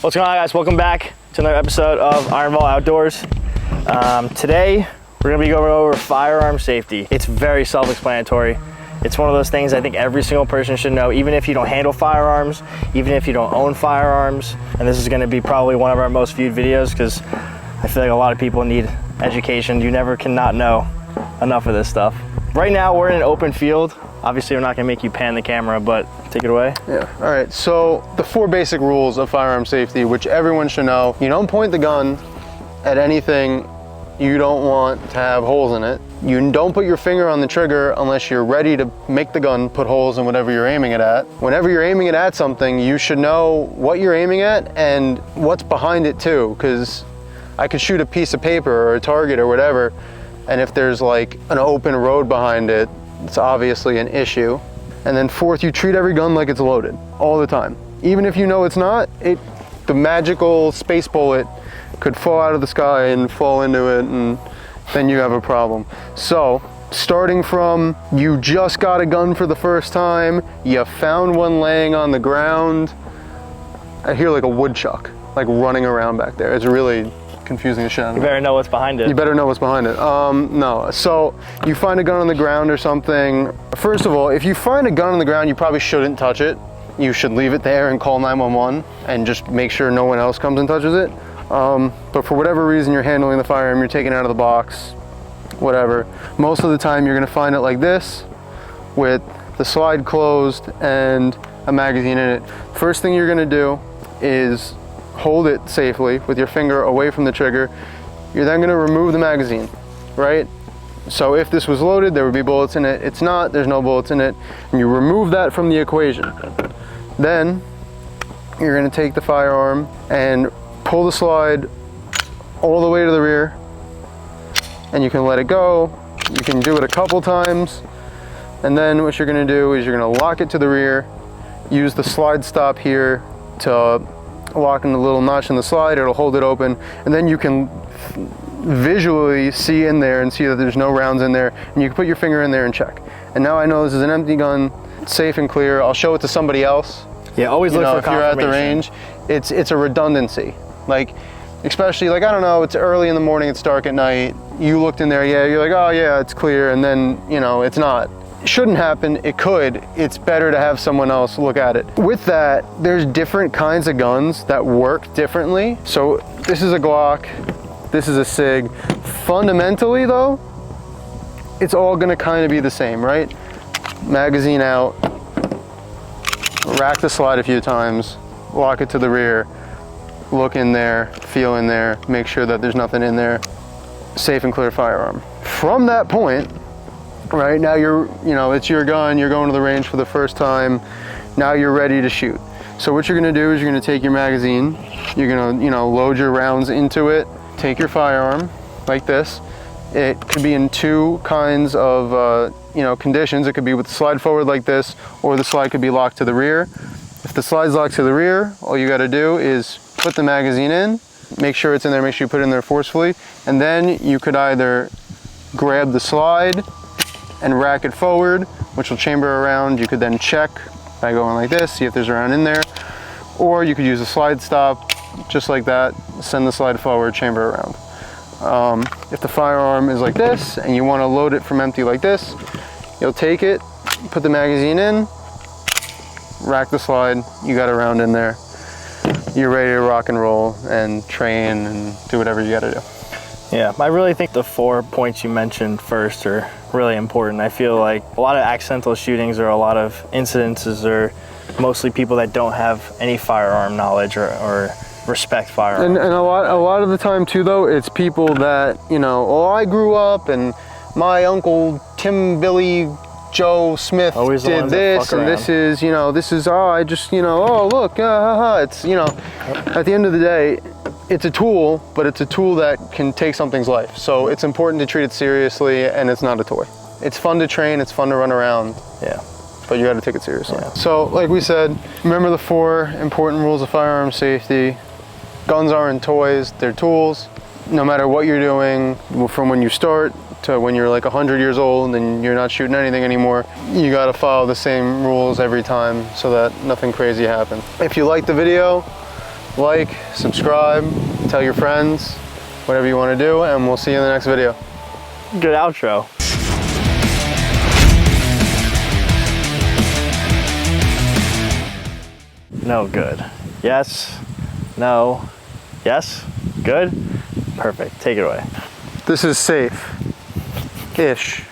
What's going on, guys? Welcome back to another episode of Iron Ball Outdoors. Today we're going to be going over firearm safety. It's very self-explanatory. It's one of those things I think every single person should know, even if you don't handle firearms, even if you don't own firearms. And this is going to be probably one of our most viewed videos because I feel like a lot of people need education. You never cannot know enough of this stuff. Right now we're in an open field. Obviously we're not going to make you pan the camera, but take it away. Yeah, all right, so the 4 basic rules of firearm safety, which everyone should know. You don't point the gun at anything you don't want to have holes in it. You don't put your finger on the trigger unless you're ready to make the gun put holes in whatever you're aiming it at. Whenever you're aiming it at something, you should know what you're aiming at and what's behind it too, because I could shoot a piece of paper or a target or whatever, and if there's like an open road behind it, it's obviously an issue. And then 4th, you treat every gun like it's loaded all the time. Even if you know it's not, the magical space bullet could fall out of the sky and fall into it, and then you have a problem. So starting from you just got a gun for the first time, you found one laying on the ground. I hear like a woodchuck like running around back there. It's really confusing as shit. You better know what's behind it. You better know what's behind it. No, so you find a gun on the ground or something. First of all, if you find a gun on the ground, you probably shouldn't touch it. You should leave it there and call 911 and just make sure no one else comes and touches it. But for whatever reason you're handling the firearm, you're taking it out of the box, whatever. Most of the time you're gonna find it like this, with the slide closed and a magazine in it. First thing you're gonna do is hold it safely with your finger away from the trigger. You're then gonna remove the magazine, right? So if this was loaded, there would be bullets in it. It's not, there's no bullets in it. And you remove that from the equation. Then you're gonna take the firearm and pull the slide all the way to the rear, and you can let it go. You can do it a couple times. And then what you're gonna do is you're gonna lock it to the rear, use the slide stop here to lock in the little notch in the slide. It'll hold it open, and then you can visually see in there and see that there's no rounds in there, and you can put your finger in there and check. And now I know this is an empty gun, safe and clear. I'll show it to somebody else. Yeah, always look for if you're at the range. It's a redundancy. Like, especially like, I don't know, it's early in the morning, it's dark at night. You looked in there, yeah, you're like, oh yeah, it's clear, and then it's not. It shouldn't happen. It could. It's better to have someone else look at it. With that, there's different kinds of guns that work differently. So this is a Glock, this is a SIG. Fundamentally though, it's all gonna kind of be the same, right? Magazine out, rack the slide a few times, lock it to the rear, look in there, feel in there, make sure that there's nothing in there. Safe and clear firearm. From that point, right now it's your gun, you're going to the range for the first time, now you're ready to shoot. So what you're gonna do is you're gonna take your magazine, you're gonna load your rounds into it, take your firearm like this. It could be in 2 kinds of conditions. It could be with the slide forward like this, or the slide could be locked to the rear. If the slide's locked to the rear, all you gotta do is put the magazine in, make sure it's in there, make sure you put it in there forcefully, and then you could either grab the slide and rack it forward, which will chamber around. You could then check by going like this, see if there's a round in there, or you could use a slide stop, just like that, send the slide forward, chamber around. If the firearm is like this, and you wanna load it from empty like this, you'll take it, put the magazine in, rack the slide, you got a round in there. You're ready to rock and roll and train and do whatever you gotta do. Yeah, I really think the 4 points you mentioned first are really important. I feel like a lot of accidental shootings or a lot of incidences are mostly people that don't have any firearm knowledge or respect firearms. And a lot of the time too though, it's people that, I grew up and my uncle Tim Billy Joe Smith did this, and this is, I just, oh look, it's, at the end of the day, it's a tool, but it's a tool that can take something's life. So it's important to treat it seriously, and it's not a toy. It's fun to train, it's fun to run around. Yeah. But you gotta take it seriously. Yeah. So like we said, remember the 4 important rules of firearm safety. Guns aren't toys, they're tools. No matter what you're doing, from when you start to when you're like 100 years old and you're not shooting anything anymore, you gotta follow the same rules every time so that nothing crazy happens. If you like the video, like, subscribe, tell your friends, whatever you want to do, and we'll see you in the next video. Good outro. No, good. Yes, no, yes, good, perfect. Take it away. This is safe-ish.